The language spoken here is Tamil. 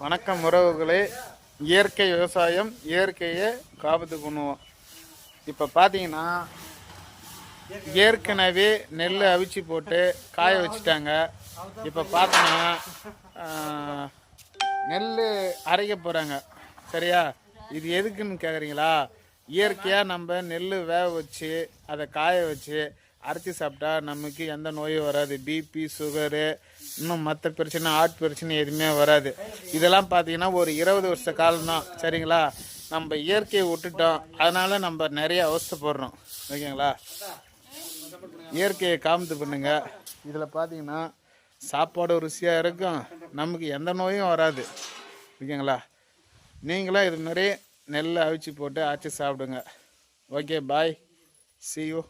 வணக்கம் உறவுகளே. இயற்கை விவசாயம், இயற்கையை காப்பது பண்ணுவோம். இப்போ பார்த்தீங்கன்னா ஏற்கனவே நெல் அவிச்சு போட்டு காய வச்சுட்டாங்க. இப்போ பார்த்தோன்னா நெல் அரைக்க போகிறாங்க. சரியா? இது எதுக்குன்னு கேட்குறீங்களா? இயற்கையாக நம்ம நெல் வேக வச்சு அதை காய வச்சு அரைச்சி சாப்பிட்டா நமக்கு எந்த நோயும் வராது. பிபி, சுகரு, இன்னும் மற்ற பிரச்சனை, ஹார்ட் பிரச்சனை எதுவுமே வராது. இதெல்லாம் பார்த்தீங்கன்னா ஒரு 20 வருஷ காலம்தான். சரிங்களா? நம்ம இயற்கையை விட்டுட்டோம், அதனால் நம்ம நிறைய அவஸ்தைப்படுறோம். ஓகேங்களா? இயற்கையை காமித்து பண்ணுங்க. இதில் பார்த்தீங்கன்னா சாப்பாடு ருசியாக இருக்கும், நமக்கு எந்த நோயும் வராது. ஓகேங்களா? நீங்களும் இது மாதிரி நெல்லை அவிச்சு போட்டு அரைச்சி சாப்பிடுங்க. Okay, bye, see you.